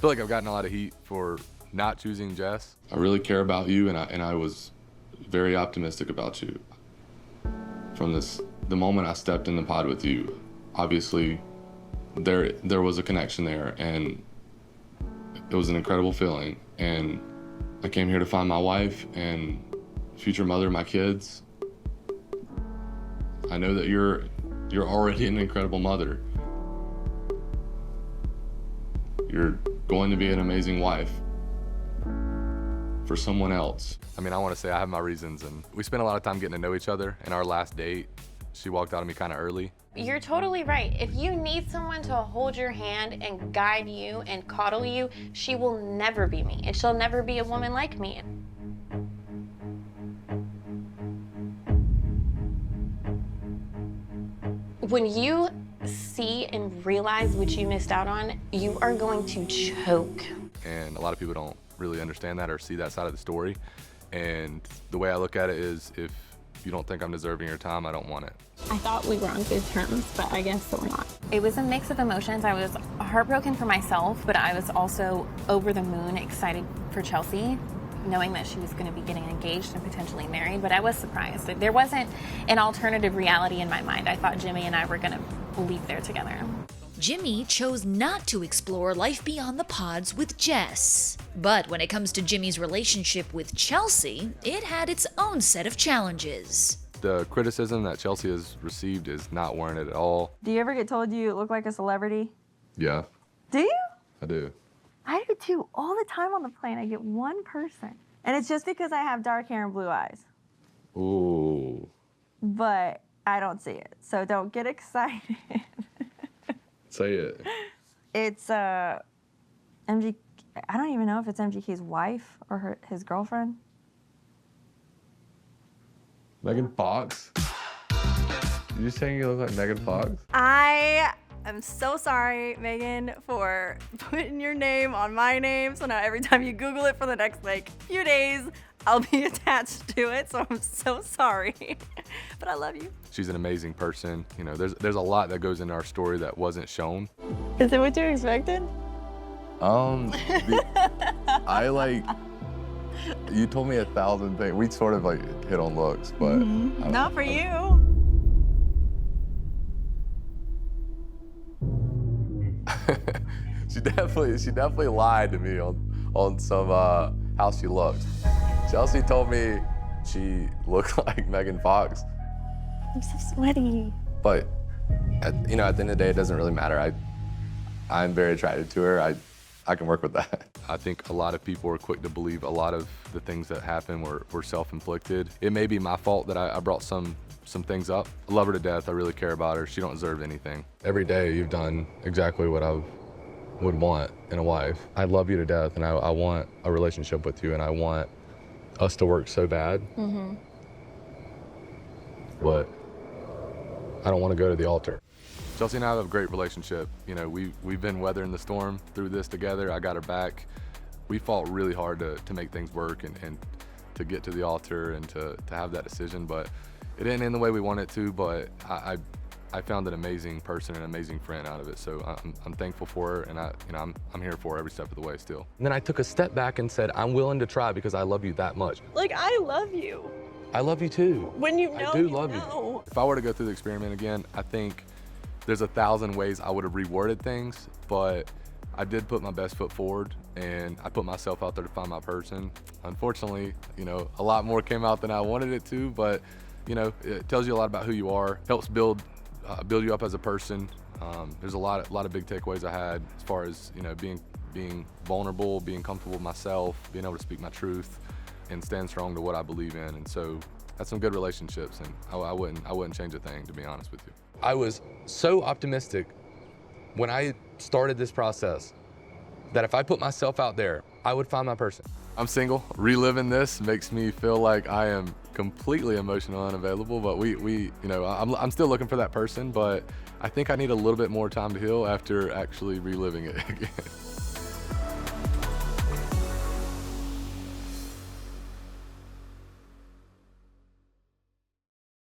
feel like I've gotten a lot of heat for not choosing Jess. I really care about you, and I was very optimistic about you. From the moment I stepped in the pod with you, obviously there was a connection there, and it was an incredible feeling. And I came here to find my wife and future mother of my kids. I know that you're already an incredible mother. You're going to be an amazing wife for someone else. I mean, I want to say I have my reasons, and we spent a lot of time getting to know each other. In our last date, she walked out on me kind of early. You're totally right. If you need someone to hold your hand and guide you and coddle you, she will never be me, and she'll never be a woman like me. When you see and realize what you missed out on, you are going to choke. And a lot of people don't really understand that or see that side of the story. And the way I look at it is, if you don't think I'm deserving your time, I don't want it. I thought we were on good terms, but I guess we're not. It was a mix of emotions. I was heartbroken for myself, but I was also over the moon excited for Chelsea, knowing that she was going to be getting engaged and potentially married. But I was surprised. There wasn't an alternative reality in my mind. I thought Jimmy and I were going to leave there together. Jimmy chose not to explore life beyond the pods with Jess. But when it comes to Jimmy's relationship with Chelsea, it had its own set of challenges. The criticism that Chelsea has received is not warranted at all. Do you ever get told you look like a celebrity? Yeah, Do you? I do. I do too. All the time on the plane, I get one person. And it's just because I have dark hair and blue eyes. Ooh. But I don't see it. So don't get excited. Say it. It's MG. I don't even know if it's MGK's wife or his girlfriend. Megan Fox? You saying you look like Megan Fox? I'm so sorry, Megan, for putting your name on my name. So now every time you Google it for the next few days, I'll be attached to it. So I'm so sorry, but I love you. She's an amazing person. You know, there's a lot that goes into our story that wasn't shown. Is it what you expected? You told me 1,000 things. We sort of hit on looks, but Not for you. she definitely lied to me on some how she looked. Chelsea told me she looked like Megan Fox. I'm so sweaty. But at the end of the day, it doesn't really matter. I'm very attracted to her. I can work with that. I think a lot of people are quick to believe a lot of the things that happened were self-inflicted. It may be my fault that I brought some things up. I love her to death. I really care about her. She don't deserve anything. Every day you've done exactly what I would want in a wife. I love you to death, and I want a relationship with you, and I want us to work so bad. But I don't want to go to the altar. Chelsea and I have a great relationship. You know, we've been weathering the storm through this together. I got her back. We fought really hard to make things work and to get to the altar and to have that decision, but it didn't end the way we wanted it to, but I found an amazing person, an amazing friend out of it. So I'm thankful for her, and I'm here for her every step of the way still. And then I took a step back and said, I'm willing to try because I love you that much. I love you. I love you too. When you know, I do love you. If I were to go through the experiment again, I think there's 1,000 ways I would have reworded things, but I did put my best foot forward, and I put myself out there to find my person. Unfortunately, a lot more came out than I wanted it to, but it tells you a lot about who you are, helps build you up as a person. There's a lot of big takeaways I had as far as being vulnerable, being comfortable with myself, being able to speak my truth, and stand strong to what I believe in. And so that's some good relationships, and I wouldn't change a thing, to be honest with you. I was so optimistic when I started this process that if I put myself out there, I would find my person. I'm single. Reliving this makes me feel like I am completely emotional unavailable, but I'm still looking for that person, but I think I need a little bit more time to heal after actually reliving it again.